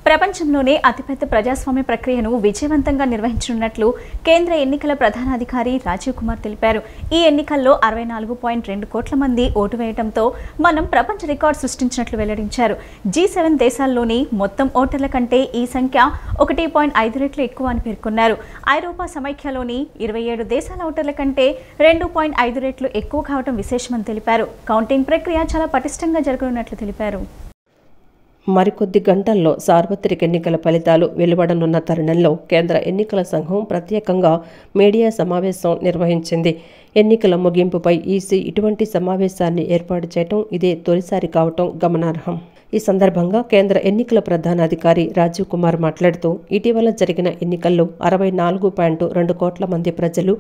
ప్రపంచంలోనే అతిపెద్ద ప్రజాస్వామ్య ప్రక్రియను విజయవంతంగా నిర్వహించనున్నట్లు కేంద్ర ఎన్నికల ప్రధానాధికారి రాజీవ్ కుమార్ తెలిపారు. ఈ ఎన్నికల్లో 64.2 కోట్ల మంది ఓటు వేయడంతో మనం ప్రపంచ రికార్డు సృష్టించినట్లు వెల్లడించారు. G7 దేశాల్లోని మొత్తం ఓటర్ల కంటే ఈ సంఖ్య 1.5 రెట్లు ఎక్కువ అని పేర్కొన్నారు. ఐరోపా సమైక్యలోని 27 దేశాల ఓటర్ల కంటే 2.5 రెట్లు ఎక్కువ కావడం విశేషమని తెలిపారు. కౌంటింగ్ ప్రక్రియ చాలా పటిష్టంగా జరగనున్నట్లు తెలిపారు. మరికొద్ది గంటల్లో సార్వత్రిక ఎన్నికల ఫలితాలు వెలువడనున్న తరుణంలో కేంద్ర ఎన్నికల సంఘం ప్రత్యేకంగా మీడియా సమావేశం నిర్వహించింది. ఎన్నికల ముగింపుపై ఈసీ ఇటువంటి సమావేశాన్ని ఏర్పాటు చేయడం ఇదే తొలిసారి కావటం గమనార్హం. ఈ సందర్భంగా కేంద్ర ఎన్నికల ప్రధానాధికారి రాజీవ్ కుమార్ మాట్లాడుతూ ఇటీవల జరిగిన ఎన్నికల్లో 64.2 కోట్ల మంది ప్రజలు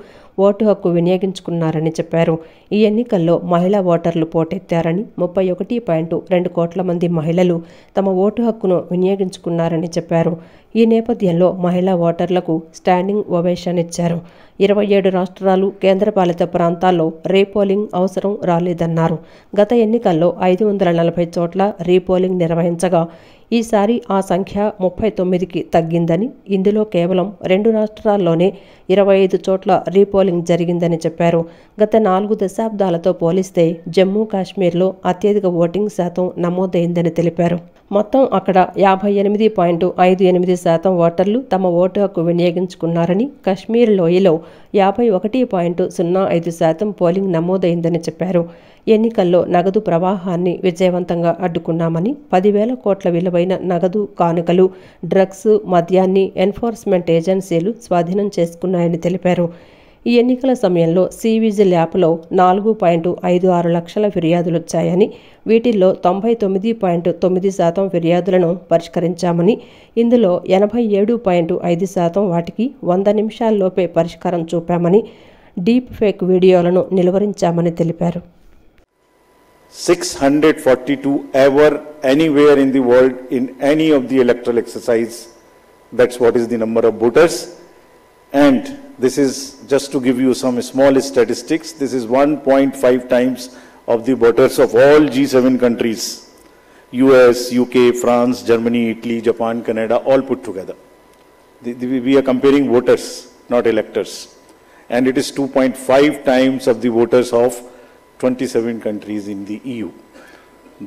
ఓటు హక్కు వినియోగించుకున్నారని చెప్పారు. ఈ ఎన్నికల్లో మహిళా ఓటర్లు పోటెత్తారని, 31.2 కోట్ల మంది మహిళలు తమ ఓటు హక్కును వినియోగించుకున్నారని చెప్పారు. ఈ నేపథ్యంలో మహిళా ఓటర్లకు స్టాండింగ్ ఓవేషన్ ఇచ్చారు. 27 రాష్ట్రాలు, కేంద్రపాలిత ప్రాంతాల్లో రీపోలింగ్ అవసరం రాలేదన్నారు. గత ఎన్నికల్లో 540 చోట్ల రీపోలింగ్ నిర్వహించగా ఈసారి ఆ సంఖ్య 39కి తగ్గిందని, ఇందులో కేవలం 2 రాష్ట్రాల్లోనే 25 చోట్ల రీపోలింగ్ జరిగిందని చెప్పారు. గత 4 దశాబ్దాలతో పోలిస్తే జమ్మూ కాశ్మీర్లో అత్యధిక ఓటింగ్ శాతం నమోదైందని తెలిపారు. మొత్తం అక్కడ 58.58% ఓటర్లు తమ ఓటు హక్కు వినియోగించుకున్నారని, కశ్మీర్ లోయలో 51.05% పోలింగ్ నమోదైందని చెప్పారు. ఎన్నికల్లో నగదు ప్రవాహాన్ని విజయవంతంగా అడ్డుకున్నామని, 10,000 కోట్ల విలువైన నగదు, కానుకలు, డ్రగ్స్, మద్యాన్ని ఎన్ఫోర్స్మెంట్ ఏజెన్సీలు స్వాధీనం చేసుకున్నాయని తెలిపారు. ఈ ఎన్నికల సమయంలో సివిజిల్ యాప్లో 4.56 లక్షల ఫిర్యాదులొచ్చాయని, వీటిల్లో 99.9% ఫిర్యాదులను పరిష్కరించామని, ఇందులో 87.5% వాటికి 100 నిమిషాల్లోపే పరిష్కారం చూపామని, డీప్ ఫేక్ వీడియోలను నిలువరించామని తెలిపారు. 642 ever anywhere in the world in any of the electoral exercise. That's what is the number of voters. And this is just to give you some small statistics. This is 1.5 times of the voters of all G7 countries. US, UK, France, Germany, Italy, Japan, Canada, all put together. We are comparing voters, not electors. And it is 2.5 times of the voters of 27 countries in the EU.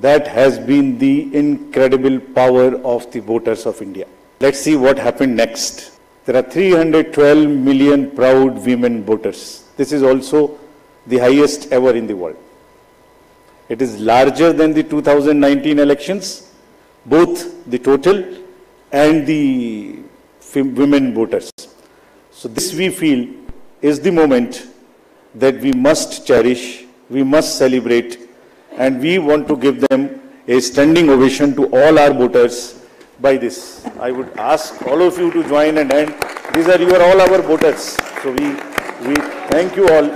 That has been the incredible power of the voters of India. Let's see what happened next. There are 312 million proud women voters. This is also the highest ever in the world. It is larger than the 2019 elections, both the total and the women voters. So this we feel is the moment that we must cherish, we must celebrate, and we want to give them a standing ovation to all our voters by this. I would ask all of you to join, and these are all our voters. So we thank you all.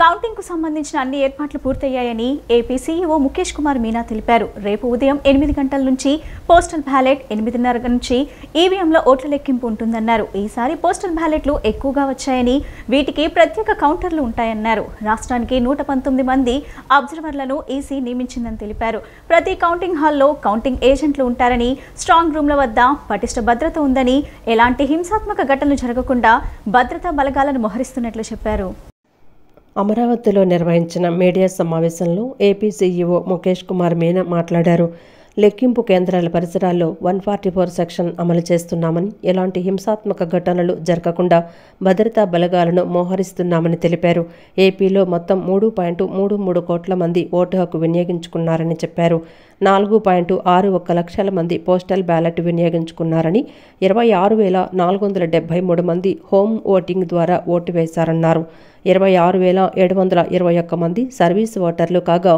Counting కు సంబంధించిన అన్ని ఏర్పాట్లు పూర్తయ్యాయని AP CEO Mukesh Kumar Meena తెలిపారు. రేపు ఉదయం 8 గంటల నుంచి పోస్టల్ బ్యాలెట్, 8:30 నుంచి ఈవీఎంలో ఓట్ల లెక్కింపు ఉంటుందన్నారు. ఈసారి పోస్టల్ బ్యాలెట్లు ఎక్కువగా వచ్చాయని, వీటికి ప్రత్యేక కౌంటర్లు ఉంటాయన్నారు. రాష్ట్రానికి 119 మంది అబ్జర్వర్లను ఈసీ నియమించిందని తెలిపారు. ప్రతి కౌంటింగ్ హాల్లో కౌంటింగ్ ఏజెంట్లు ఉంటారని, స్ట్రాంగ్ రూమ్ల వద్ద పటిష్ట భద్రత ఉందని, ఎలాంటి హింసాత్మక ఘటనలు జరగకుండా భద్రతా బలగాలను మోహరిస్తున్నట్లు చెప్పారు. అమరావతిలో నిర్వహించిన మీడియా సమావేశంలో ఏపీ సీఈఓ ముఖేష్ కుమార్ మీనా మాట్లాడారు. లెక్కింపు కేంద్రాల పరిసరాల్లో 144 సెక్షన్ అమలు చేస్తున్నామని, ఎలాంటి హింసాత్మక ఘటనలు జరగకుండా భద్రతా బలగాలను మోహరిస్తున్నామని తెలిపారు. ఏపీలో మొత్తం 3.33 కోట్ల మంది ఓటు హక్కు వినియోగించుకున్నారని చెప్పారు. 4.61 లక్షల మంది పోస్టల్ బ్యాలెట్ వినియోగించుకున్నారని, 26,473 మంది హోమ్ ఓటింగ్ ద్వారా ఓటు వేశారన్నారు. 26,721 మంది సర్వీస్ ఓటర్లు కాగా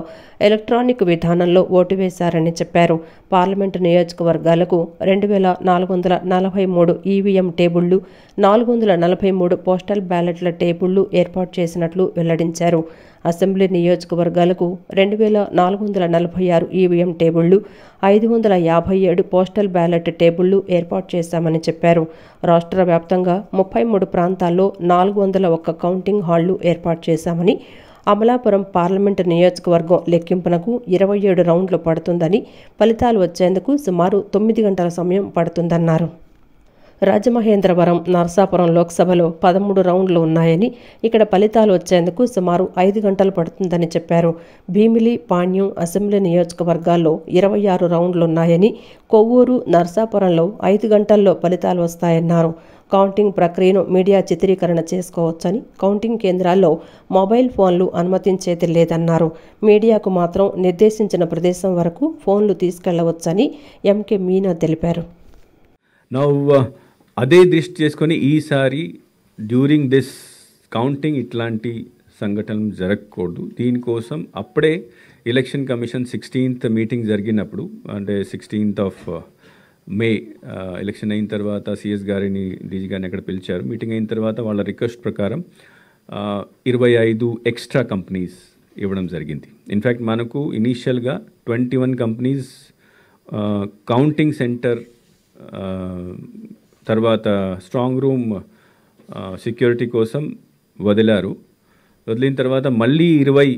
ఎలక్ట్రానిక్ విధానంలో ఓటు వేశారని చెప్పారు. పార్లమెంటు నియోజకవర్గాలకు 2,443 ఈవీఎం టేబుళ్లు, 443 పోస్టల్ బ్యాలెట్ల టేబుళ్లు ఏర్పాటు చేసినట్లు వెల్లడించారు. అసెంబ్లీ నియోజకవర్గాలకు 2,446 ఈవీఎం టేబుళ్లు, 557 పోస్టల్ బ్యాలెట్ టేబుళ్లు ఏర్పాటు చేశామని చెప్పారు. రాష్ట్ర వ్యాప్తంగా 33 ప్రాంతాల్లో 401 కౌంటింగ్ హాళ్లు ఏర్పాటు చేశామని, అమలాపురం పార్లమెంటు నియోజకవర్గం లెక్కింపునకు 27 రౌండ్లు పడుతుందని, ఫలితాలు వచ్చేందుకు సుమారు 9 గంటల సమయం పడుతుందన్నారు. రాజమహేంద్రవరం, నరసాపురం లోక్సభలో 13 రౌండ్లు ఉన్నాయని, ఇక్కడ ఫలితాలు వచ్చేందుకు సుమారు 5 గంటలు పడుతుందని చెప్పారు. భీమిలి, పాణ్యం అసెంబ్లీ నియోజకవర్గాల్లో 26 రౌండ్లున్నాయని, కొవ్వూరు, నరసాపురంలో 5 గంటల్లో ఫలితాలు వస్తాయన్నారు. కౌంటింగ్ ప్రక్రియను మీడియా చిత్రీకరణ చేసుకోవచ్చని, కౌంటింగ్ కేంద్రాల్లో మొబైల్ ఫోన్లు అనుమతించేది లేదన్నారు. మీడియాకు మాత్రం నిర్దేశించిన ప్రదేశం వరకు ఫోన్లు తీసుకెళ్లవచ్చని ఎంకే మీనా తెలిపారు. అదే దృష్టి చేసుకొని ఈసారి డ్యూరింగ్ దిస్ కౌంటింగ్ ఇట్లాంటి సంఘటనలు జరగకూడదు. దీనికోసం అప్పుడే ఎలక్షన్ కమిషన్ 16th మీటింగ్ జరిగినప్పుడు, అంటే 16th మే ఎలక్షన్ అయిన తర్వాత సిఎస్ గారిని, డీజీ గారిని అక్కడ పిలిచారు. మీటింగ్ అయిన తర్వాత వాళ్ళ రిక్వెస్ట్ ప్రకారం 25 ఎక్స్ట్రా కంపెనీస్ ఇవ్వడం జరిగింది. ఇన్ఫ్యాక్ట్ మనకు ఇనీషియల్గా 21 కంపెనీస్ కౌంటింగ్ సెంటర్ తర్వాత స్ట్రాంగ్ రూమ్ సెక్యూరిటీ కోసం వదిలారు. వదిలిన తర్వాత మళ్ళీ 20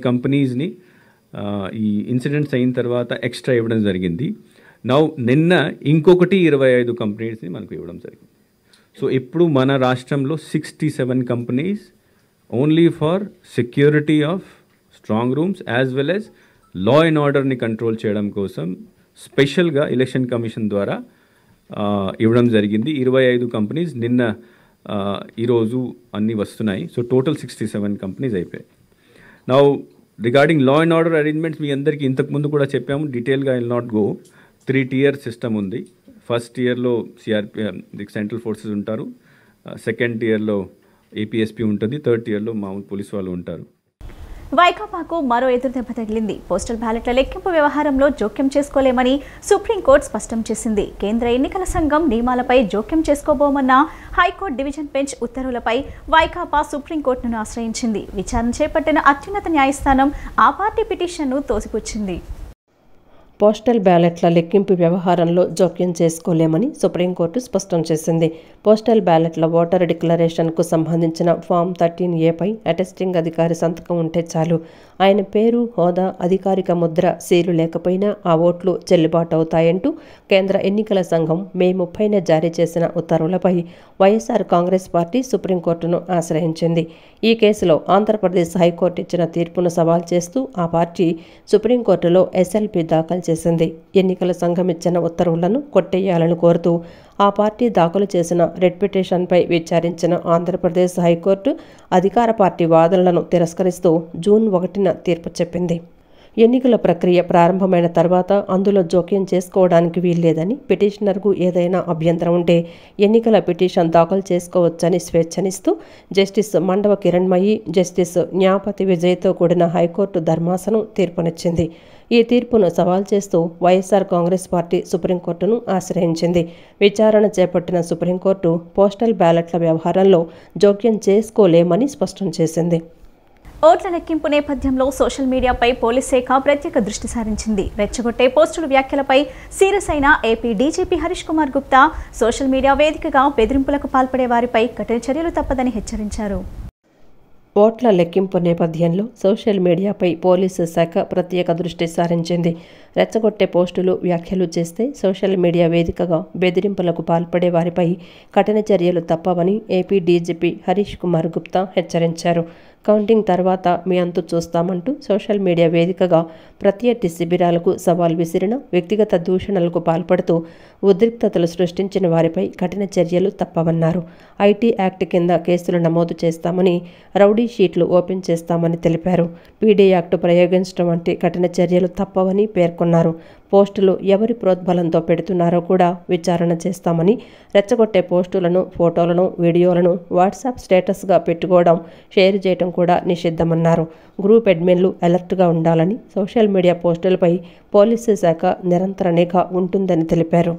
కంపెనీస్ని ఈ ఇన్సిడెంట్స్ అయిన తర్వాత ఎక్స్ట్రా ఇవ్వడం జరిగింది. నిన్న ఇంకొకటి 25 కంపెనీస్ని మనకు ఇవ్వడం జరిగింది. సో ఇప్పుడు మన రాష్ట్రంలో 67 companies only for security of strong rooms as well as law and ఆర్డర్ని కంట్రోల్ చేయడం కోసం స్పెషల్గా ఎలక్షన్ కమిషన్ ద్వారా ఇవ్వడం జరిగింది. 25 కంపెనీస్ నిన్న, ఈరోజు అన్నీ వస్తున్నాయి. సో టోటల్ 67 కంపెనీస్ అయిపోయాయి. Regarding law and order arrangements మీ అందరికీ ఇంతకుముందు కూడా చెప్పాము, డీటెయిల్గా I will not go. 3 tier system ఉంది. ఫస్ట్ టియర్లో సెంట్రల్ ఫోర్సెస్ ఉంటారు, సెకండ్ టియర్లో ఏపీఎస్పీ ఉంటుంది, థర్డ్ టియర్లో మామూలు పోలీసు వాళ్ళు ఉంటారు. వైకాపాకు మరో ఎదురుదెబ్బ తగిలింది. పోస్టల్ బ్యాలెట్ల లెక్కింపు వ్యవహారంలో జోక్యం చేసుకోలేమని సుప్రీంకోర్టు స్పష్టం చేసింది. కేంద్ర ఎన్నికల సంఘం నియమాలపై జోక్యం చేసుకోబోమన్న హైకోర్టు డివిజన్ బెంచ్ ఉత్తర్వులపై వైకాపా సుప్రీంకోర్టును ఆశ్రయించింది. విచారణ చేపట్టిన అత్యున్నత న్యాయస్థానం ఆ పార్టీ పిటిషన్ను తోసిపుచ్చింది. పోస్టల్ బ్యాలెట్ల లెక్కింపు వ్యవహారంలో జోక్యం చేసుకోలేమని సుప్రీంకోర్టు స్పష్టం చేసింది. పోస్టల్ బ్యాలెట్ల ఓటర్ డిక్లరేషన్కు సంబంధించిన ఫామ్ 13A పై అటెస్టింగ్ అధికారి సంతకం ఉంటే చాలు. ఆయన పేరు, హోదా, అధికారిక ముద్ర, సీలు లేకపోయినా ఆ ఓట్లు చెల్లుబాటు అవుతాయంటూ కేంద్ర ఎన్నికల సంఘం మే 30న జారీ చేసిన ఉత్తర్వులపై వైఎస్ఆర్ కాంగ్రెస్ పార్టీ సుప్రీంకోర్టును ఆశ్రయించింది. ఈ కేసులో ఆంధ్రప్రదేశ్ హైకోర్టు ఇచ్చిన తీర్పును సవాల్ చేస్తూ ఆ పార్టీ సుప్రీంకోర్టులో ఎస్ఎల్పీ దాఖలు చేసింది. ఎన్నికల సంఘం ఇచ్చిన ఉత్తర్వులను కొట్టేయాలని కోరుతూ ఆ పార్టీ దాఖలు చేసిన రిట్ పిటిషన్పై విచారించిన ఆంధ్రప్రదేశ్ హైకోర్టు అధికార పార్టీ వాదనలను తిరస్కరిస్తూ జూన్ 1న తీర్పు చెప్పింది. ఎన్నికల ప్రక్రియ ప్రారంభమైన తర్వాత అందులో జోక్యం చేసుకోవడానికి వీల్లేదని, పిటిషనర్కు ఏదైనా అభ్యంతరం ఉంటే ఎన్నికల పిటిషన్ దాఖలు చేసుకోవచ్చని స్వేచ్ఛనిస్తూ జస్టిస్ మండవ కిరణ్మయి, జస్టిస్ న్యాపతి విజయ్తో కూడిన హైకోర్టు ధర్మాసనం తీర్పునిచ్చింది. ఈ తీర్పును సవాల్ చేస్తూ వైఎస్ఆర్ కాంగ్రెస్ పార్టీ సుప్రీంకోర్టును ఆశ్రయించింది. విచారణ చేపట్టిన సుప్రీంకోర్టు పోస్టల్ బ్యాలెట్ల వ్యవహారంలో జోక్యం చేసుకోలేమని స్పష్టం చేసింది. ఓట్ల లెక్కింపు నేపథ్యంలో సోషల్ మీడియాపై పోలీస్ శాఖ ప్రత్యేక దృష్టి సారించింది. రెచ్చగొట్టే పోస్టుల వ్యాఖ్యలపై సీరియస్ అయిన AP DGP Harish Kumar Gupta social media వేదికగా బెదిరింపులకు పాల్పడే వారిపై కఠిన చర్యలు తప్పదని హెచ్చరించారు. ఓట్ల లెక్కింపు నేపథ్యంలో సోషల్ మీడియాపై పోలీసు శాఖ ప్రత్యేక దృష్టి సారించింది. రెచ్చగొట్టే పోస్టులు, వ్యాఖ్యలు చేస్తే సోషల్ మీడియా వేదికగా బెదిరింపులకు పాల్పడే వారిపై కఠిన చర్యలు తప్పవని ఏపీ డీజీపీ హరీష్ కుమార్ గుప్తా హెచ్చరించారు. కౌంటింగ్ తర్వాత మీ అంతు చూస్తామంటూ సోషల్ మీడియా వేదికగా ప్రత్యర్థి శిబిరాలకు సవాల్ విసిరిన, వ్యక్తిగత దూషణలకు పాల్పడుతూ ఉద్రిక్తతలు సృష్టించిన వారిపై కఠిన చర్యలు తప్పవన్నారు. ఐటీ యాక్ట్ కింద కేసులు నమోదు చేస్తామని, రౌడీ షీట్లు ఓపెన్ చేస్తామని తెలిపారు. పీడీ యాక్ట్ ప్రయోగించడం వంటి కఠిన చర్యలు తప్పవని పేర్కొన్నారు. పోస్టులు ఎవరి ప్రోద్బలంతో పెడుతున్నారో కూడా విచారణ చేస్తామని, రెచ్చగొట్టే పోస్టులను, ఫోటోలను, వీడియోలను వాట్సాప్ స్టేటస్గా పెట్టుకోవడం, షేర్ చేయడం కూడా నిషిద్ధమన్నారు. గ్రూప్ అడ్మిన్లు అలర్ట్గా ఉండాలని, సోషల్ మీడియా పోస్టులపై పోలీసు శాఖ నిరంతర నిఘా ఉంటుందని తెలిపారు.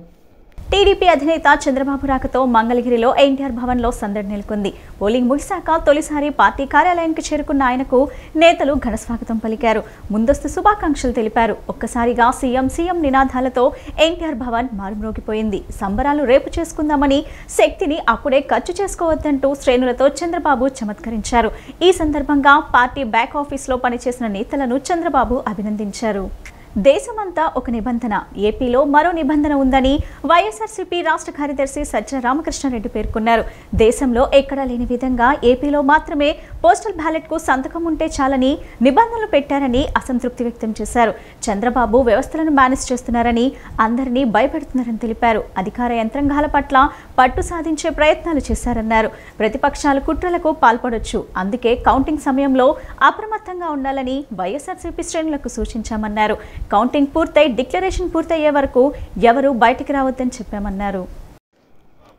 టీడీపీ అధినేత చంద్రబాబు రాకతో మంగళగిరిలో ఎన్టీఆర్ భవన్లో సందడి నెలకొంది. పోలింగ్ ముగిశాక తొలిసారి పార్టీ కార్యాలయానికి చేరుకున్న ఆయనకు నేతలు ఘనస్వాగతం పలికారు. ముందస్తు శుభాకాంక్షలు తెలిపారు. ఒక్కసారిగా సీఎం నినాదాలతో ఎన్టీఆర్ భవన్ మారుమ్రోగిపోయింది. సంబరాలు రేపు చేసుకుందామని, శక్తిని అప్పుడే ఖర్చు చేసుకోవద్దంటూ శ్రేణులతో చంద్రబాబు చమత్కరించారు. ఈ సందర్భంగా పార్టీ బ్యాక్ ఆఫీస్లో పనిచేసిన నేతలను చంద్రబాబు అభినందించారు. దేశమంతా ఒక నిబంధన, ఏపీలో మరో నిబంధన ఉందని వైఎస్ఆర్సీపీ రాష్ట్ర కార్యదర్శి సజ్జల రామకృష్ణారెడ్డి పేర్కొన్నారు. దేశంలో ఎక్కడా లేని విధంగా ఏపీలో మాత్రమే పోస్టల్ బ్యాలెట్కు సంతకం ఉంటే చాలని నిబంధనలు పెట్టారని అసంతృప్తి వ్యక్తం చేశారు. చంద్రబాబు వ్యవస్థలను మేనేజ్ చేస్తున్నారని, అందరినీ భయపెడుతున్నారని తెలిపారు. అధికార యంత్రాంగాల పట్ల పట్టు సాధించే ప్రయత్నాలు చేశారన్నారు. ప్రతిపక్షాలు కుట్రలకు పాల్పడొచ్చు, అందుకే కౌంటింగ్ సమయంలో అప్రమత్తంగా ఉండాలని వైఎస్ఆర్సీపీ శ్రేణులకు సూచించామన్నారు. కౌంటింగ్ పూర్తయి డిక్లరేషన్ పూర్తయ్యే వరకు ఎవరూ బయటికి రావద్దని చెప్పామన్నారు.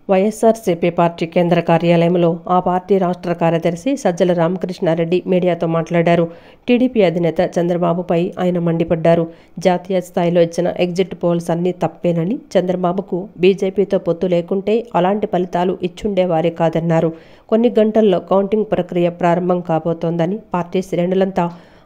వైఎస్ఆర్సీపీ పార్టీ కేంద్ర కార్యాలయంలో ఆ పార్టీ రాష్ట్ర కార్యదర్శి సజ్జల రామకృష్ణారెడ్డి మీడియాతో మాట్లాడారు. టీడీపీ అధినేత చంద్రబాబుపై ఆయన మండిపడ్డారు. జాతీయ స్థాయిలో ఇచ్చిన ఎగ్జిట్ పోల్స్ అన్నీ తప్పేనని, చంద్రబాబుకు బీజేపీతో పొత్తు లేకుంటే అలాంటి ఫలితాలు ఇచ్చుండేవారే కాదన్నారు. కొన్ని గంటల్లో కౌంటింగ్ ప్రక్రియ ప్రారంభం కాబోతోందని, పార్టీ శ్రేణులంతా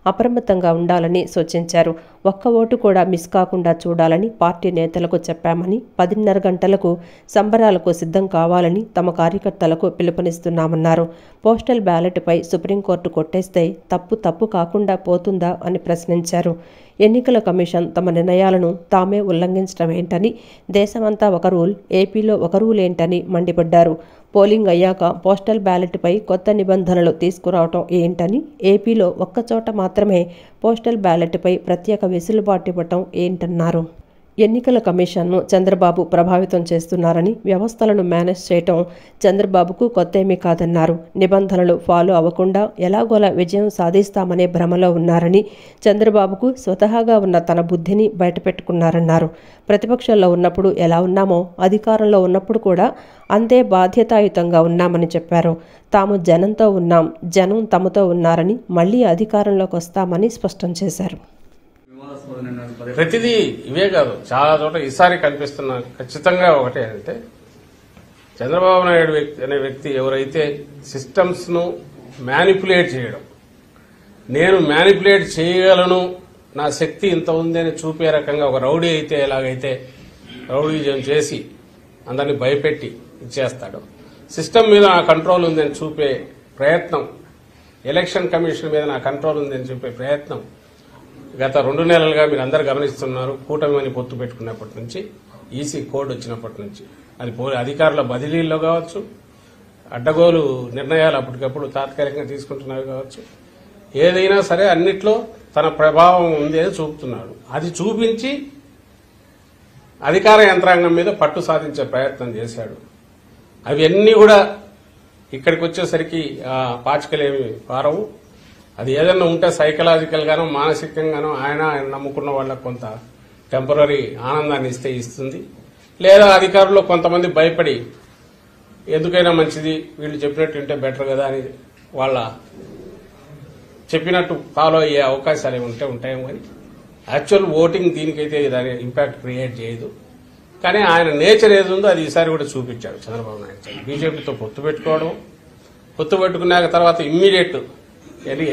అప్రమత్తంగా ఉండాలని సూచించారు. ఒక్క ఓటు కూడా మిస్ కాకుండా చూడాలని పార్టీ నేతలకు చెప్పామని, 10:30 గంటలకు సంబరాలకు సిద్ధం కావాలని తమ కార్యకర్తలకు పిలుపునిస్తున్నామన్నారు. పోస్టల్ బ్యాలెట్పై సుప్రీంకోర్టు కొట్టేస్తే తప్పు కాకుండా పోతుందా అని ప్రశ్నించారు. ఎన్నికల కమిషన్ తమ నిర్ణయాలను తామే ఉల్లంఘించడం ఏంటని, దేశమంతా ఒక రూల్, ఏపీలో ఒక రూల్ ఏంటని మండిపడ్డారు. పోలింగ్ అయ్యాక పోస్టల్ బ్యాలెట్పై కొత్త నిబంధనలు తీసుకురావటం ఏంటని, ఏపీలో ఒక్కచోట మాత్రమే పోస్టల్ బ్యాలెట్పై ప్రత్యేక వెసులుబాటు ఇవ్వటం ఏంటన్నారు. ఎన్నికల కమిషన్ను చంద్రబాబు ప్రభావితం చేస్తున్నారని, వ్యవస్థలను మేనేజ్ చేయటం చంద్రబాబుకు కొత్తేమీ కాదన్నారు. నిబంధనలు ఫాలో అవ్వకుండా ఎలాగోలా విజయం సాధిస్తామనే భ్రమలో ఉన్నారని, చంద్రబాబుకు స్వతహాగా ఉన్న తన బుద్ధిని బయటపెట్టుకున్నారన్నారు. ప్రతిపక్షంలో ఉన్నప్పుడు ఎలా ఉన్నామో అధికారంలో ఉన్నప్పుడు కూడా అంతే బాధ్యతాయుతంగా ఉన్నామని చెప్పారు. తాము జనంతో ఉన్నాం, జనం తమతో ఉన్నారని, మళ్లీ అధికారంలోకి వస్తామని స్పష్టం చేశారు. ప్రతిదీ ఇవే కాదు, చాలా చోట ఈసారి కనిపిస్తున్న ఖచ్చితంగా ఒకటే అంటే, చంద్రబాబు నాయుడు అనే వ్యక్తి ఎవరైతే సిస్టమ్స్ ను మ్యానిపులేట్ చేయడం, నేను మ్యానిపులేట్ చేయగలను, నా శక్తి ఇంత ఉంది అని చూపే రకంగా ఒక రౌడీ అయితే ఎలాగైతే రౌడీజం చేసి అందరినీ భయపెట్టి ఇచ్చేస్తాడు, సిస్టమ్ మీద నా కంట్రోల్ ఉందని చూపే ప్రయత్నం, ఎలక్షన్ కమిషన్ మీద నా కంట్రోల్ ఉందని చూపే ప్రయత్నం గత 2 నెలలుగా మీరు అందరు గమనిస్తున్నారు. కూటమిని పొత్తు పెట్టుకున్నప్పటి నుంచి, ఈసీ కోడ్ వచ్చినప్పటి నుంచి, అది అధికారుల బదిలీల్లో కావచ్చు, అడ్డగోలు నిర్ణయాలు అప్పటికప్పుడు తాత్కాలికంగా తీసుకుంటున్నవి కావచ్చు, ఏదైనా సరే అన్నిట్లో తన ప్రభావం ఉంది అని చూపుతున్నాడు. అది చూపించి అధికార యంత్రాంగం మీద పట్టు సాధించే ప్రయత్నం చేశాడు. అవన్నీ కూడా ఇక్కడికి వచ్చేసరికి పాచికలేమి పారవు. అది ఏదైనా ఉంటే సైకలాజికల్ గానో మానసికంగానో ఆయన నమ్ముకున్న వాళ్ళకు కొంత టెంపరీ ఆనందాన్ని ఇస్తుంది. లేదా అధికారులు కొంతమంది భయపడి ఎందుకైనా మంచిది వీళ్ళు చెప్పినట్టు ఉంటే బెటర్ కదా అని వాళ్ళ చెప్పినట్టు ఫాలో అయ్యే అవకాశాలు ఏమి ఉంటాయేమో కానీ యాక్చువల్ ఓటింగ్ దీనికైతే దాని ఇంపాక్ట్ క్రియేట్ చేయదు. కానీ ఆయన నేచర్ ఏది ఉందో అది ఈసారి కూడా చూపించాడు చంద్రబాబు నాయుడు. బీజేపీతో పొత్తు పెట్టుకోవడం, పొత్తు పెట్టుకున్నాక తర్వాత ఇమ్మీడియట్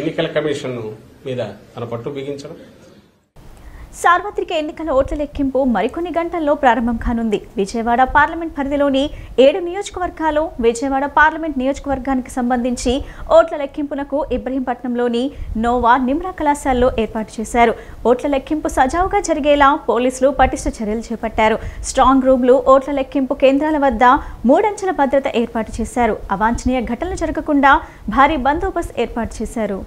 ఎన్నికల కమిషన్ మీద తన పట్టు బిగించడం. సార్వత్రిక ఎన్నికల ఓట్ల లెక్కింపు మరికొన్ని గంటల్లో ప్రారంభం కానుంది. విజయవాడ పార్లమెంట్ పరిధిలోని 7 నియోజకవర్గాలు, విజయవాడ పార్లమెంట్ నియోజకవర్గానికి సంబంధించి ఓట్ల లెక్కింపునకు ఇబ్రహీంపట్నంలోని నోవా నిమ్రా కళాశాలలో ఏర్పాటు చేశారు. ఓట్ల లెక్కింపు సజావుగా జరిగేలా పోలీసులు పటిష్ట చర్యలు చేపట్టారు. స్ట్రాంగ్ రూమ్లు, ఓట్ల లెక్కింపు కేంద్రాల వద్ద 3 అంచెల భద్రత ఏర్పాటు చేశారు. అవాంఛనీయ ఘటనలు జరగకుండా భారీ బందోబస్తు ఏర్పాటు చేశారు.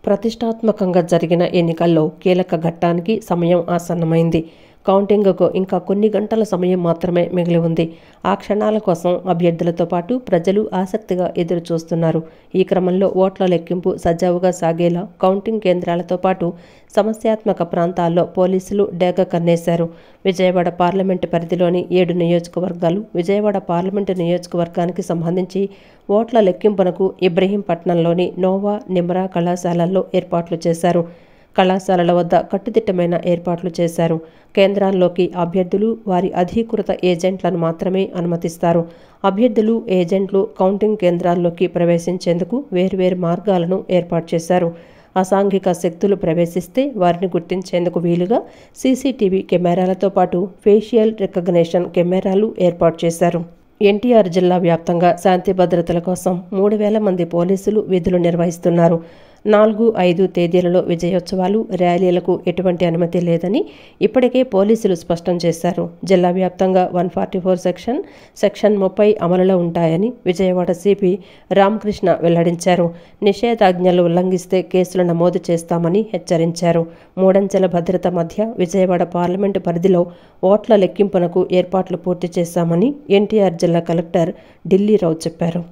ప్రతిష్టాత్మకంగా జరిగిన ఎన్నికల్లో కీలక ఘట్టానికి సమయం ఆసన్నమైంది. కౌంటింగ్కు ఇంకా కొన్ని గంటల సమయం మాత్రమే మిగిలి ఉంది. ఆ క్షణాల కోసం అభ్యర్థులతో పాటు ప్రజలు ఆసక్తిగా ఎదురు చూస్తున్నారు. ఈ క్రమంలో ఓట్ల లెక్కింపు సజావుగా సాగేలా కౌంటింగ్ కేంద్రాలతో పాటు సమస్యాత్మక ప్రాంతాల్లో పోలీసులు డేగ కన్నేశారు. విజయవాడ పార్లమెంటు పరిధిలోని 7 నియోజకవర్గాలు, విజయవాడ పార్లమెంటు నియోజకవర్గానికి సంబంధించి ఓట్ల లెక్కింపునకు ఇబ్రహీంపట్నంలోని నోవా నిమ్రా కళాశాలల్లో ఏర్పాట్లు చేశారు. కళాశాలల వద్ద కట్టుదిట్టమైన ఏర్పాట్లు చేశారు. కేంద్రాల్లోకి అభ్యర్థులు, వారి అధీకృత ఏజెంట్లను మాత్రమే అనుమతిస్తారు. అభ్యర్థులు, ఏజెంట్లు కౌంటింగ్ కేంద్రాల్లోకి ప్రవేశించేందుకు వేర్వేరు మార్గాలను ఏర్పాటు చేశారు. అసాంఘిక శక్తులు ప్రవేశిస్తే వారిని గుర్తించేందుకు వీలుగా సీసీటీవీ కెమెరాలతో పాటు ఫేషియల్ రికగ్నిషన్ కెమెరాలు ఏర్పాటు చేశారు. ఎన్టీఆర్ జిల్లా వ్యాప్తంగా శాంతి భద్రతల కోసం 3,000 మంది పోలీసులు విధులు నిర్వహిస్తున్నారు. 4, 5 తేదీలలో విజయోత్సవాలు, ర్యాలీలకు ఎటువంటి అనుమతి లేదని ఇప్పటికే పోలీసులు స్పష్టం చేశారు. జిల్లా వ్యాప్తంగా 144 సెక్షన్ 30 అమలులో ఉంటాయని విజయవాడ సిపి రామకృష్ణ వెల్లడించారు. నిషేధాజ్ఞలు ఉల్లంఘిస్తే కేసులు నమోదు చేస్తామని హెచ్చరించారు. 3 అంచెల భద్రత మధ్య విజయవాడ పార్లమెంటు పరిధిలో ఓట్ల లెక్కింపునకు ఏర్పాట్లు పూర్తి చేశామని ఎన్టీఆర్ జిల్లా కలెక్టర్ ఢిల్లీరావు చెప్పారు.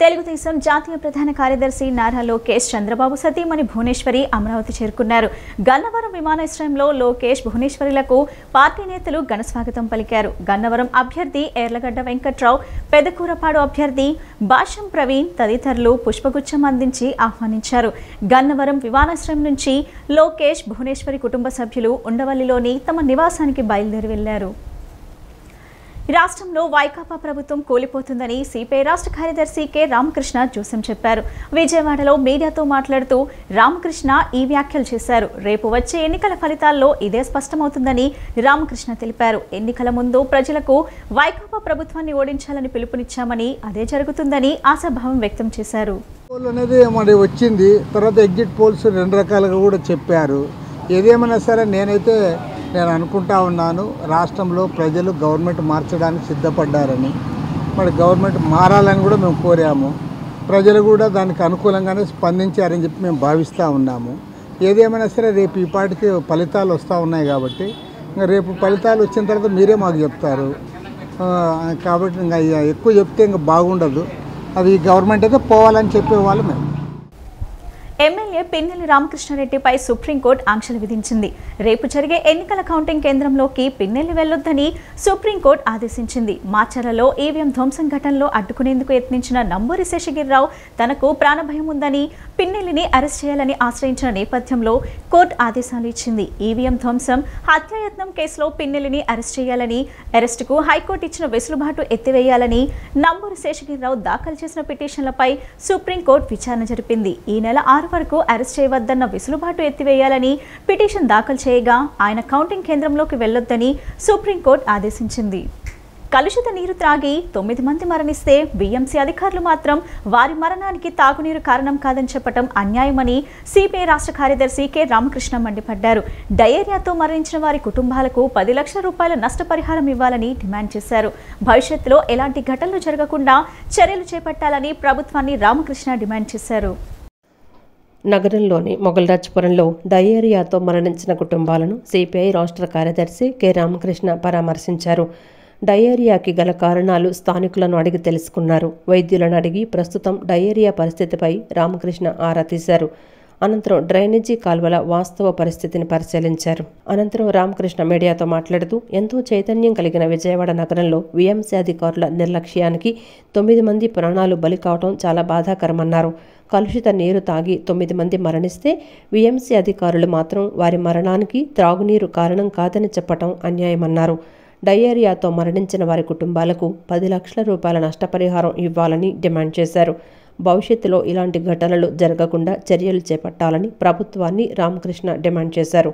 తెలుగుదేశం జాతీయ ప్రధాన కార్యదర్శి నారా లోకేష్ చంద్రబాబు సతీమణి భువనేశ్వరి అమరావతి చేరుకున్నారు. గన్నవరం విమానాశ్రయంలో లోకేష్, భువనేశ్వరిలకు పార్టీ నేతలు ఘనస్వాగతం పలికారు. గన్నవరం అభ్యర్థి ఎర్లగడ్డ వెంకట్రావు, పెదకూరపాడు అభ్యర్థి భాష్యం ప్రవీణ్ తదితరులు పుష్పగుచ్చం అందించి ఆహ్వానించారు. గన్నవరం విమానాశ్రయం నుంచి లోకేష్, భువనేశ్వరి కుటుంబ సభ్యులు ఉండవల్లిలోని తమ నివాసానికి బయలుదేరి వెళ్లారు. రాష్ట్రంలో వైకాపా ప్రభుత్వం కూలిపోతుందని సిపిఐ రాష్ట్ర కార్యదర్శి కె రామకృష్ణ జోసెం చెప్పారు. విజయవాడలో మీడియాతో మాట్లాడుతూ రామకృష్ణ ఈ వ్యాఖ్యలు చేశారు. రేపు వచ్చే ఎన్నికల ఫలితాల్లో ఇదే స్పష్టమవుతుందని రామకృష్ణ తెలిపారు. ఎన్నికల ముందు ప్రజలకు వైకాపా ప్రభుత్వాన్ని ఓడించాలని పిలుపునిచ్చామని అదే జరుగుతుందని ఆశాభావం వ్యక్తం చేశారు. అనేది మరి వచ్చింది, తర్వాత ఎగ్జిట్ పోల్స్ 2 రకాలుగా కూడా చెప్పారు. ఏదేమైనా సరే నేను అనుకుంటా ఉన్నాను, రాష్ట్రంలో ప్రజలు గవర్నమెంట్ మార్చడానికి సిద్ధపడ్డారని, మరి గవర్నమెంట్ మారాలని కూడా మేము కోరాము. ప్రజలు కూడా దానికి అనుకూలంగానే స్పందించారని చెప్పి మేము భావిస్తూ ఉన్నాము. ఏదేమైనా సరే రేపు ఈ పాటికి ఫలితాలు వస్తూ ఉన్నాయి కాబట్టి ఇంకా రేపు ఫలితాలు వచ్చిన తర్వాత మీరే మాకు చెప్తారు. కాబట్టి ఇంకా ఎక్కువ చెప్తే ఇంకా బాగుండదు. అది గవర్నమెంట్ అయితే పోవాలని చెప్పేవాళ్ళు మేము. ఎమ్మెల్యే పిన్నెల్లి రామకృష్ణారెడ్డిపై సుప్రీంకోర్టు ఆంక్షలు విధించింది. రేపు జరిగే ఎన్నికల కౌంటింగ్ కేంద్రంలోకి పిన్నెల్లి వెళ్లొద్దని సుప్రీంకోర్టు ఆదేశించింది. మాచర్లలో ఈవీఎం ధ్వంసం ఘటనలో అడ్డుకునేందుకు యత్నించిన నంబూరి శేషగిరిరావు తనకు ప్రాణభయం ఉందని పిన్నెల్లిని అరెస్ట్ చేయాలని ఆశ్రయించిన నేపథ్యంలో కోర్టు ఆదేశాలు ఇచ్చింది. ఈవీఎం ధ్వంసం, హత్యాయత్నం కేసులో పిన్నెల్లిని అరెస్ట్ చేయాలని, అరెస్టుకు హైకోర్టు ఇచ్చిన వెసులుబాటు ఎత్తివేయాలని నంబూరి శేషగిరిరావు దాఖలు చేసిన పిటిషన్లపై సుప్రీంకోర్టు విచారణ జరిపింది. ఈ నెల 6 వరకు అరెస్ట్ చేయవద్దన్న వెసులుబాటు ఎత్తివేయాలని పిటిషన్ దాఖలు చేయగా ఆయన కౌంటింగ్ కేంద్రంలోకి వెళ్లొద్దని సుప్రీంకోర్టు ఆదేశించింది. కలుషిత నీరు త్రాగి 9 మంది మరణిస్తే బీఎంసీ అధికారులు మాత్రం వారి మరణానికి తాగునీరు కారణం కాదని చెప్పడం అన్యాయమని సిపిఐ రాష్ట్ర కార్యదర్శి కె రామకృష్ణ మండిపడ్డారు. డయేరియాతో మరణించిన వారి కుటుంబాలకు 10 లక్షల రూపాయల నష్టపరిహారం ఇవ్వాలని డిమాండ్ చేశారు. భవిష్యత్తులో ఎలాంటి ఘటనలు జరగకుండా చర్యలు చేపట్టాలని ప్రభుత్వాన్ని రామకృష్ణ డిమాండ్ చేశారు. నగరంలోని మొగల్రాజ్పురంలో డయేరియాతో మరణించిన కుటుంబాలను సిపిఐ రాష్ట్ర కార్యదర్శి కె రామకృష్ణ పరామర్శించారు. డయేరియాకి గల కారణాలు స్థానికులను అడిగి తెలుసుకున్నారు. వైద్యులను అడిగి ప్రస్తుతం డయేరియా పరిస్థితిపై రామకృష్ణ ఆరా తీశారు. అనంతరం డ్రైనేజీ కాల్వల వాస్తవ పరిస్థితిని పరిశీలించారు. అనంతరం రామకృష్ణ మీడియాతో మాట్లాడుతూ ఎంతో చైతన్యం కలిగిన విజయవాడ నగరంలో వీఎంసీ అధికారుల నిర్లక్ష్యానికి 9 మంది ప్రాణాలు బలి కావడం చాలా బాధాకరమన్నారు. కలుషిత నీరు తాగి 9 మంది మరణిస్తే వీఎంసీ అధికారులు మాత్రం వారి మరణానికి త్రాగునీరు కారణం కాదని చెప్పడం అన్యాయమన్నారు. డయేరియాతో మరణించిన వారి కుటుంబాలకు 10 లక్షల రూపాయల నష్టపరిహారం ఇవ్వాలని డిమాండ్ చేశారు. భవిష్యత్తులో ఇలాంటి ఘటనలు జరగకుండా చర్యలు చేపట్టాలని ప్రభుత్వాన్ని రామకృష్ణ డిమాండ్ చేశారు.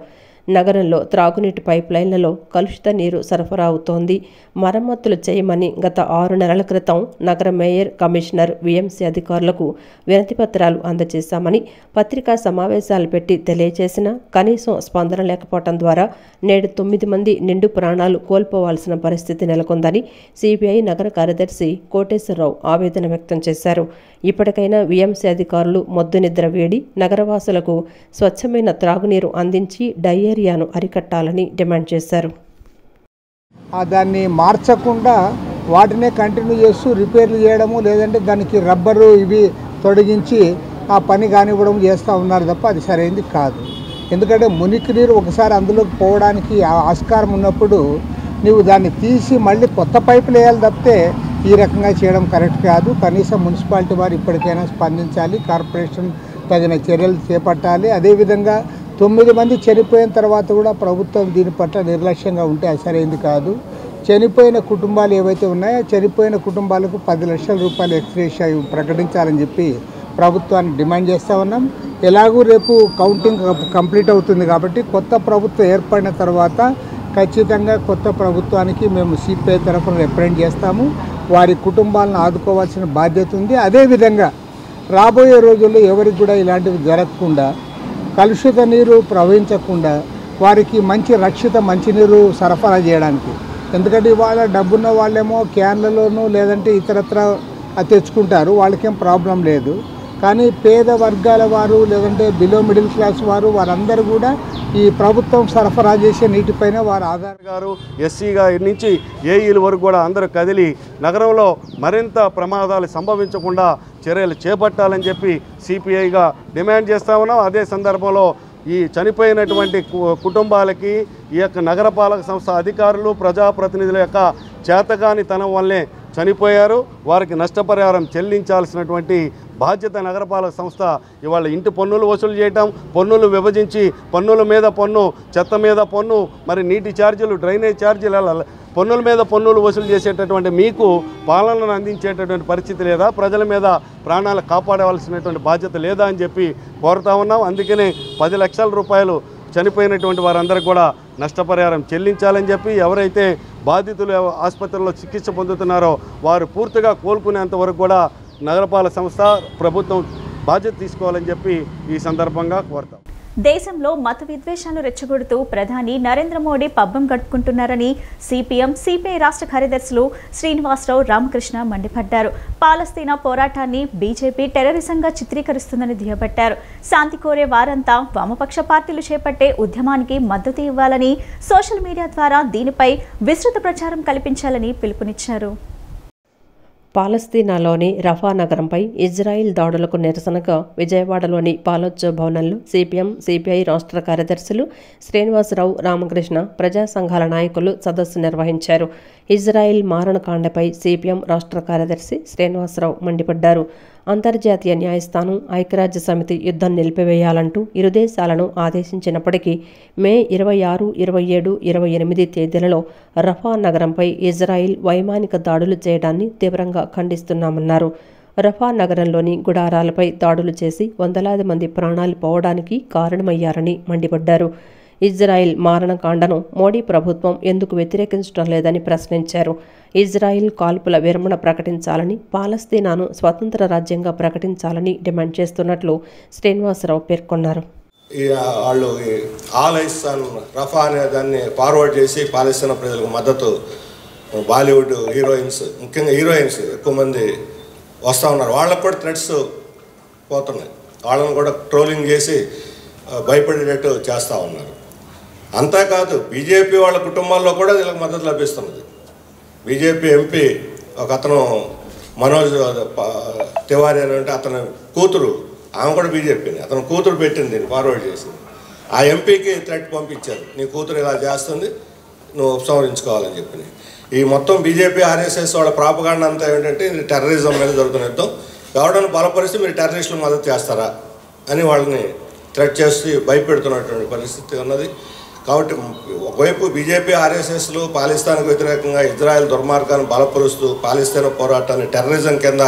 నగరంలో త్రాగునీటి పైప్ లైన్లలో కలుషిత నీరు సరఫరా అవుతోంది. మరమ్మతులు చేయమని గత 6 నెలల క్రితం నగర మేయర్, కమిషనర్, వీఎంసీ అధికారులకు వినతిపత్రాలు అందజేశామని పత్రికా సమావేశాలు పెట్టి తెలియజేసినా కనీసం స్పందన లేకపోవడం ద్వారా నేడు 9 మంది నిండు ప్రాణాలు కోల్పోవాల్సిన పరిస్థితి నెలకొందని సిపిఐ నగర కార్యదర్శి కోటేశ్వరరావు ఆవేదన వ్యక్తం చేశారు. ఇప్పటికైనా వీఎంసీ అధికారులు మొద్దు నిద్ర వేడి నగరవాసులకు స్వచ్ఛమైన త్రాగునీరు అందించి డయేరియాను అరికట్టాలని డిమాండ్ చేశారు. దాన్ని మార్చకుండా వాటినే కంటిన్యూ చేస్తూ రిపేర్లు చేయడము, లేదంటే దానికి రబ్బరు ఇవి తొలగించి ఆ పని కానివ్వడం చేస్తూ ఉన్నారు తప్ప అది సరైనది కాదు. ఎందుకంటే మురికి నీరు ఒకసారి అందులోకి పోవడానికి ఆస్కారం ఉన్నప్పుడు నువ్వు దాన్ని తీసి మళ్ళీ కొత్త పైపులు వేయాలి తప్పితే ఈ రకంగా చేయడం కరెక్ట్ కాదు. కనీసం మున్సిపాలిటీ వారు ఇప్పటికైనా స్పందించాలి. కార్పొరేషన్ తగిన చర్యలు చేపట్టాలి. అదేవిధంగా 9 మంది చనిపోయిన తర్వాత కూడా ప్రభుత్వం దీని పట్ల నిర్లక్ష్యంగా ఉంటే సరైంది కాదు. చనిపోయిన కుటుంబాలు ఏవైతే ఉన్నాయో చనిపోయిన కుటుంబాలకు 10 లక్షల రూపాయలు ఎక్స్‌గ్రేషియా ప్రకటించాలని చెప్పి ప్రభుత్వాన్ని డిమాండ్ చేస్తూ ఉన్నాం. ఎలాగూ రేపు కౌంటింగ్ కంప్లీట్ అవుతుంది కాబట్టి కొత్త ప్రభుత్వం ఏర్పడిన తర్వాత ఖచ్చితంగా కొత్త ప్రభుత్వానికి మేము సిపిఐ తరఫున రిప్రజెంట్ చేస్తాము. వారి కుటుంబాలను ఆదుకోవాల్సిన బాధ్యత ఉంది. అదేవిధంగా రాబోయే రోజుల్లో ఎవరికి కూడా ఇలాంటివి జరగకుండా, కలుషిత నీరు ప్రవహించకుండా వారికి మంచి రక్షిత మంచినీరు సరఫరా చేయడానికి, ఎందుకంటే ఇవాళ డబ్బున్న వాళ్ళేమో క్యాన్లలోనూ లేదంటే ఇతరత్ర తెచ్చుకుంటారు, వాళ్ళకేం ప్రాబ్లం లేదు. కానీ పేద వర్గాల వారు లేదంటే బిలో మిడిల్ క్లాస్ వారందరూ కూడా ఈ ప్రభుత్వం సరఫరా చేసే నీటిపైన వారు గారు ఎస్సీగా నుంచి ఏఈల వరకు కూడా అందరూ కదిలి నగరంలో మరింత ప్రమాదాలు సంభవించకుండా చర్యలు చేపట్టాలని చెప్పి సిపిఐగా డిమాండ్ చేస్తూ ఉన్నాం. అదే సందర్భంలో ఈ చనిపోయినటువంటి కుటుంబాలకి ఈ యొక్క నగరపాలక సంస్థ అధికారులు ప్రజాప్రతినిధుల యొక్క చేతకానితనం వల్లే చనిపోయారు. వారికి నష్టపరిహారం చెల్లించాల్సినటువంటి బాధ్యత నగరపాలక సంస్థ ఇవాళ ఇంటి పన్నులు వసూలు చేయటం, పన్నులు విభజించి పన్నుల మీద పన్ను, చెత్త మీద పన్ను, మరి నీటి ఛార్జీలు, డ్రైనేజ్ ఛార్జీల పన్నుల మీద పన్నులు వసూలు చేసేటటువంటి మీకు పాలనను అందించేటటువంటి పరిస్థితి లేదా? ప్రజల మీద ప్రాణాలు కాపాడవలసినటువంటి బాధ్యత లేదా అని చెప్పి కోరుతా ఉన్నాం. అందుకనే 10 లక్షల రూపాయలు చనిపోయినటువంటి వారందరికీ కూడా నష్టపరిహారం చెల్లించాలని చెప్పి, ఎవరైతే బాధితులు ఆసుపత్రిలో చికిత్స పొందుతున్నారో వారు పూర్తిగా కోలుకునేంత వరకు కూడా నగరపాలక సంస్థ ప్రభుత్వం బాధ్యత తీసుకోవాలని చెప్పి ఈ సందర్భంగా కోరుతాం. దేశంలో మత విద్వేషాలు రెచ్చగొడుతూ ప్రధాని నరేంద్ర మోడీ పబ్బం గడుపుకుంటున్నారని సిపిఎం సిపిఐ రాష్ట్ర కార్యదర్శులు శ్రీనివాసరావు, రామకృష్ణ మండిపడ్డారు. పాలస్తీనా పోరాటాన్ని బీజేపీ టెర్రరిజంగా చిత్రీకరిస్తుందని దుయ్యబట్టారు. శాంతి కోరే వారంతా వామపక్ష పార్టీలు చేపట్టే ఉద్యమానికి మద్దతు ఇవ్వాలని, సోషల్ మీడియా ద్వారా దీనిపై విస్తృత ప్రచారం కల్పించాలని పిలుపునిచ్చారు. పాలస్తీనాలోని రఫా నగరంపై ఇజ్రాయిల్ దాడులకు నిరసనగా విజయవాడలోని పాలోత్సవ భవనంలో సిపిఎం సిపిఐ రాష్ట్ర కార్యదర్శులు శ్రీనివాసరావు, రామకృష్ణ, ప్రజా సంఘాల నాయకులు సదస్సు నిర్వహించారు. ఇజ్రాయిల్ మారణకాండపై సిపిఎం రాష్ట్ర కార్యదర్శి శ్రీనివాసరావు మండిపడ్డారు. అంతర్జాతీయ న్యాయస్థానం, ఐక్యరాజ్య సమితి యుద్ధం నిలిపివేయాలంటూ ఇరు దేశాలను ఆదేశించినప్పటికీ మే 26, 27, 28 తేదీలలో రఫా నగరంపై ఇజ్రాయిల్ వైమానిక దాడులు చేయడాన్ని తీవ్రంగా ఖండిస్తున్నామన్నారు. రఫా నగరంలోని గుడారాలపై దాడులు చేసి వందలాది మంది ప్రాణాలు పోవడానికి కారణమయ్యారని మండిపడ్డారు. ఇజ్రాయిల్ మారణకాండను మోడీ ప్రభుత్వం ఎందుకు వ్యతిరేకించడం లేదని ప్రశ్నించారు. ఇజ్రాయిల్ కాల్పుల విరమణ ప్రకటించాలని, పాలస్తీనాను స్వతంత్ర రాజ్యంగా ప్రకటించాలని డిమాండ్ చేస్తున్నట్లు శ్రీనివాసరావు పేర్కొన్నారు. వాళ్ళు ఆల్ ఐసాన్ రఫా అనే దాన్ని ఫార్వర్డ్ చేసి పాలస్తీనా ప్రజలకు మద్దతు, బాలీవుడ్ హీరోయిన్స్, ముఖ్యంగా హీరోయిన్స్ ఎక్కువ మంది వస్తూ ఉన్నారు. వాళ్ళకు కూడా థ్రెట్స్ పోతున్నాయి. వాళ్ళని కూడా ట్రోలింగ్ చేసి భయపడేటట్టు చేస్తూ ఉన్నారు. అంతేకాదు బీజేపీ వాళ్ళ కుటుంబాల్లో కూడా వీళ్ళకి మద్దతు లభిస్తున్నది. బీజేపీ ఎంపీ ఒక అతను మనోజ్ తివారీ అని అంటే అతని కూతురు, ఆమె కూడా బీజేపీని, అతను కూతురు పెట్టింది దీన్ని ఫార్వర్డ్ చేసింది. ఆ ఎంపీకి థ్రెట్ పంపించారు, నీ కూతురు ఇలా చేస్తుంది, నువ్వు ఉపసంహరించుకోవాలని చెప్పి. ఈ మొత్తం బీజేపీ ఆర్ఎస్ఎస్ వాళ్ళ ప్రాపగాండా అంతా ఏంటంటే ఇది టెర్రరిజం మీద జరుగుతున్న యుద్ధం, గవర్నమెంట్ బలపరిస్తే మీరు టెర్రరిస్టులకు మద్దతు చేస్తారా అని వాళ్ళని థ్రెట్ చేసి భయపెడుతున్నటువంటి పరిస్థితి ఉన్నది. కాబట్టి ఒకవైపు బీజేపీ ఆర్ఎస్ఎస్లు పాలిస్తాన్కు వ్యతిరేకంగా ఇజ్రాయెల్ దుర్మార్గాన్ని బలపరుస్తూ పాలిస్తాన్ పోరాటాన్ని టెర్రరిజం కింద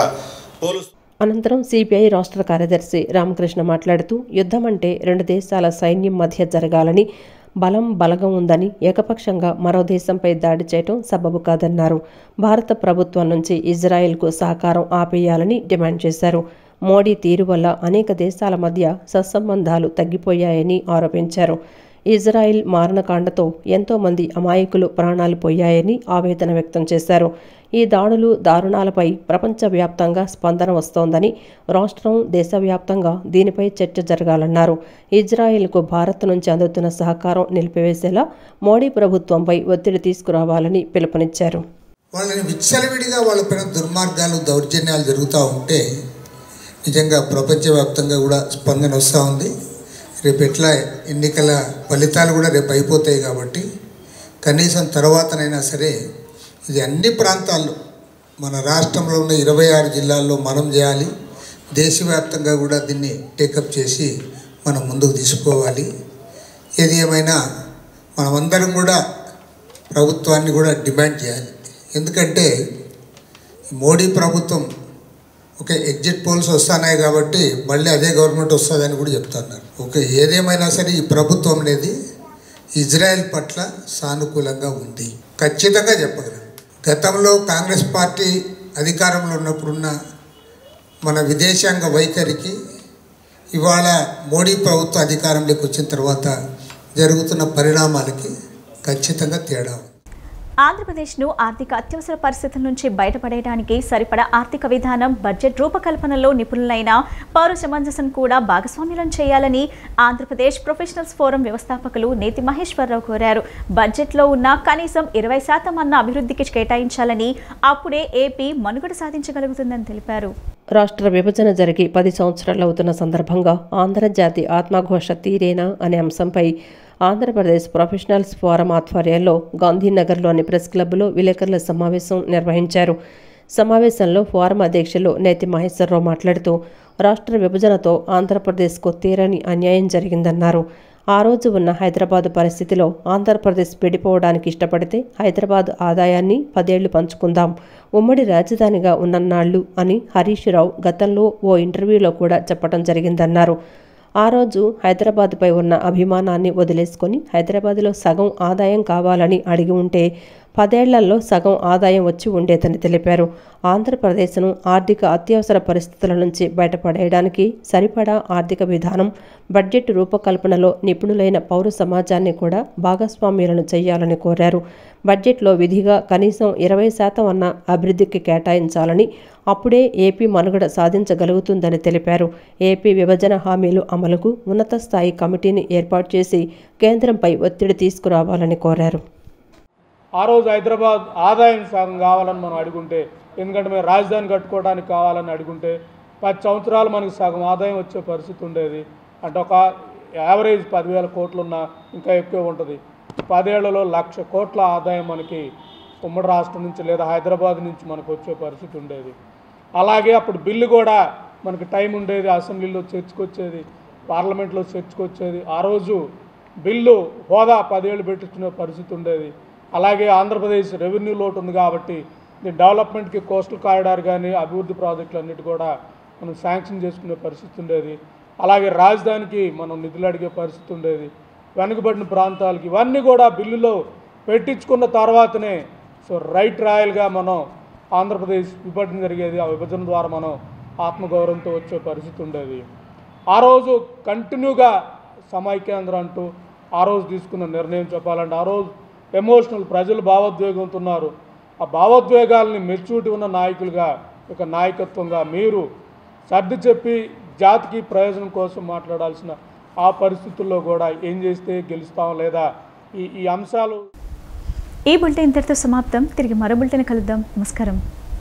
పోలుస్తూ. అనంతరం సిపిఐ రాష్ట్ర కార్యదర్శి రామకృష్ణ మాట్లాడుతూ యుద్ధం అంటే 2 దేశాల సైన్యం మధ్య జరగాలని, బలగం ఉందని ఏకపక్షంగా మరో దేశంపై దాడి చేయడం సబబు కాదన్నారు. భారత ప్రభుత్వం నుంచి ఇజ్రాయెల్కు సహకారం ఆపేయాలని డిమాండ్ చేశారు. మోడీ తీరు వల్ల అనేక దేశాల మధ్య సత్సంబంధాలు తగ్గిపోయాయని ఆరోపించారు. ఇజ్రాయిల్ మారణకాండతో ఎంతో మంది అమాయకులు ప్రాణాలు పోయాయని ఆవేదన వ్యక్తం చేశారు. ఈ దారుణాలపై ప్రపంచవ్యాప్తంగా స్పందన వస్తోందని, రాష్ట్రం, దేశవ్యాప్తంగా దీనిపై చర్చ జరగాలన్నారు. ఇజ్రాయిల్కు భారత్ నుంచి అందుతున్న సహకారం నిలిపివేసేలా మోడీ ప్రభుత్వంపై ఒత్తిడి తీసుకురావాలని పిలుపునిచ్చారు. వాళ్ళని విచ్చలవిడిగా వాళ్ళపైన దుర్మార్గాలు, దౌర్జన్యాలు జరుగుతూ ఉంటే నిజంగా ప్రపంచవ్యాప్తంగా కూడా స్పందన వస్తూ ఉంది. రేపు ఎట్లా ఎన్నికల ఫలితాలు కూడా రేపు అయిపోతాయి కాబట్టి కనీసం తర్వాతనైనా సరే ఇది అన్ని ప్రాంతాల్లో, మన రాష్ట్రంలో ఉన్న 26 జిల్లాల్లో మనం చేయాలి. దేశవ్యాప్తంగా కూడా దీన్ని టేకప్ చేసి మనం ముందుకు తీసుకోవాలి. ఏది ఏమైనా మనమందరం కూడా ప్రభుత్వాన్ని కూడా డిమాండ్ చేయాలి. ఎందుకంటే మోడీ ప్రభుత్వం ఓకే ఎగ్జిట్ పోల్స్ వస్తున్నాయి కాబట్టి మళ్ళీ అదే గవర్నమెంట్ వస్తుందని కూడా చెప్తున్నారు. ఓకే ఏదేమైనా సరే ఈ ప్రభుత్వం అనేది ఇజ్రాయెల్ పట్ల సానుకూలంగా ఉంది, ఖచ్చితంగా చెప్పగలను. గతంలో కాంగ్రెస్ పార్టీ అధికారంలో ఉన్నప్పుడున్న మన విదేశాంగ వైఖరికి ఇవాళ మోడీ ప్రభుత్వం అధికారంలోకి వచ్చిన తర్వాత జరుగుతున్న పరిణామాలకి ఖచ్చితంగా తేడా ఉంది. ఆంధ్రప్రదేశ్ను ఆర్థిక అత్యవసర పరిస్థితుల నుంచి బయటపడేయడానికి సరిపడా ఆర్థిక విధానం, బడ్జెట్ రూపకల్పనలో నిపుణులైన పౌర సమంజసం కూడా భాగస్వామ్యం చేయాలని ఆంధ్రప్రదేశ్ ప్రొఫెషనల్స్ ఫోరం వ్యవస్థాపకులు నేతి మహేశ్వరరావు కోరారు. బడ్జెట్లో ఉన్న కనీసం 20% అన్న అభివృద్ధికి కేటాయించాలని, అప్పుడే ఏపీ మనుగడ సాధించగలుగుతుందని తెలిపారు. రాష్ట్ర విభజన జరిగి 10 సంవత్సరాలు అవుతున్న సందర్భంగా ఆంధ్రజాతి ఆత్మఘోష తీరేనా అనే అంశంపై ఆంధ్రప్రదేశ్ ప్రొఫెషనల్స్ ఫోరం ఆధ్వర్యంలో గాంధీనగర్లోని ప్రెస్ క్లబ్లో విలేకరుల సమావేశం నిర్వహించారు. సమావేశంలో ఫోరం అధ్యక్షులు నేతి మహేశ్వరరావు మాట్లాడుతూ రాష్ట్ర విభజనతో ఆంధ్రప్రదేశ్కు తీరని అన్యాయం జరిగిందన్నారు. ఆ రోజు ఉన్న హైదరాబాద్ పరిస్థితిలో ఆంధ్రప్రదేశ్ విడిపోవడానికి ఇష్టపడితే హైదరాబాద్ ఆదాయాన్ని 10 ఏళ్లు పంచుకుందాం, ఉమ్మడి రాజధానిగా ఉన్నన్నాళ్లు అని హరీష్ రావు గతంలో ఓ ఇంటర్వ్యూలో కూడా చెప్పడం జరిగిందన్నారు. ఆ రోజు హైదరాబాద్పై ఉన్న అభిమానాన్ని వదిలేసుకొని హైదరాబాద్లో సగం ఆదాయం కావాలని అడిగి ఉంటే 10 ఏళ్లలో సగం ఆదాయం వచ్చి ఉండేదని తెలిపారు. ఆంధ్రప్రదేశ్ను ఆర్థిక అత్యవసర పరిస్థితుల నుంచి బయటపడేయడానికి సరిపడా ఆర్థిక విధానం, బడ్జెట్ రూపకల్పనలో నిపుణులైన పౌర సమాజాన్ని కూడా భాగస్వామ్యాలను చేయాలని కోరారు. బడ్జెట్లో విధిగా కనీసం 20% అన్న అభివృద్ధికి కేటాయించాలని, అప్పుడే ఏపీ మనుగడ సాధించగలుగుతుందని తెలిపారు. ఏపీ విభజన హామీలు అమలుకు ఉన్నత స్థాయి కమిటీని ఏర్పాటు చేసి కేంద్రంపై ఒత్తిడి తీసుకురావాలని కోరారు. ఆ రోజు హైదరాబాద్ ఆదాయం సగం కావాలని మనం అడుగుంటే, ఎందుకంటే మేము రాజధాని కట్టుకోవడానికి కావాలని అడుగుంటే 10 సంవత్సరాలు మనకు సగం ఆదాయం వచ్చే పరిస్థితి ఉండేది. అంటే ఒక యావరేజ్ 10,000 కోట్లున్నా ఇంకా ఎక్కువ ఉంటుంది. 10 ఏళ్లలో 1,00,000 కోట్ల ఆదాయం మనకి ఉమ్మడి రాష్ట్రం నుంచి లేదా హైదరాబాద్ నుంచి మనకు వచ్చే పరిస్థితి ఉండేది. అలాగే అప్పుడు బిల్లు కూడా మనకి టైం ఉండేది, అసెంబ్లీలో చర్చకొచ్చేది, పార్లమెంట్లో చర్చకొచ్చేది. ఆ రోజు బిల్లు హోదా 10 ఏళ్ళు పెట్టించుకునే పరిస్థితి ఉండేది. అలాగే ఆంధ్రప్రదేశ్ రెవెన్యూ లోటు ఉంది కాబట్టి డెవలప్మెంట్కి కోస్టల్ కారిడార్ కానీ అభివృద్ధి ప్రాజెక్టులు అన్నిటి కూడా మనం శాంక్షన్ చేసుకునే పరిస్థితి ఉండేది. అలాగే రాజధానికి మనం నిధులు అడిగే పరిస్థితి ఉండేది. వెనుకబడిన ప్రాంతాలకి ఇవన్నీ కూడా బిల్లులో పెట్టించుకున్న తర్వాతనే రైట్ రాయల్గా మనం ఆంధ్రప్రదేశ్ విభజన జరిగేది. ఆ విభజన ద్వారా మనం ఆత్మగౌరవంతో వచ్చే పరిస్థితి ఉండేది. ఆ రోజు కంటిన్యూగా సమైక్యాంధ్ర అంటూ ఆ రోజు తీసుకున్న నిర్ణయం చెప్పాలంటే ఆ రోజు ఎమోషనల్, ప్రజలు భావోద్వేగంతో ఉన్నారు. ఆ భావోద్వేగాల్ని మెచ్యూరిటీ ఉన్న నాయకులుగా, ఒక నాయకత్వంగా మీరు సర్ది చెప్పి జాతికి ప్రయోజనం కోసం మాట్లాడాల్సిన ఆ పరిస్థితుల్లో కూడా ఏం చేస్తే గెలుస్తాం లేదా ఈ అంశాలు. ఈ బులెటిన్ ఇంతటితో సమాప్తం. తిరిగి మరో బులెటిన్ కలుద్దాం. నమస్కారం.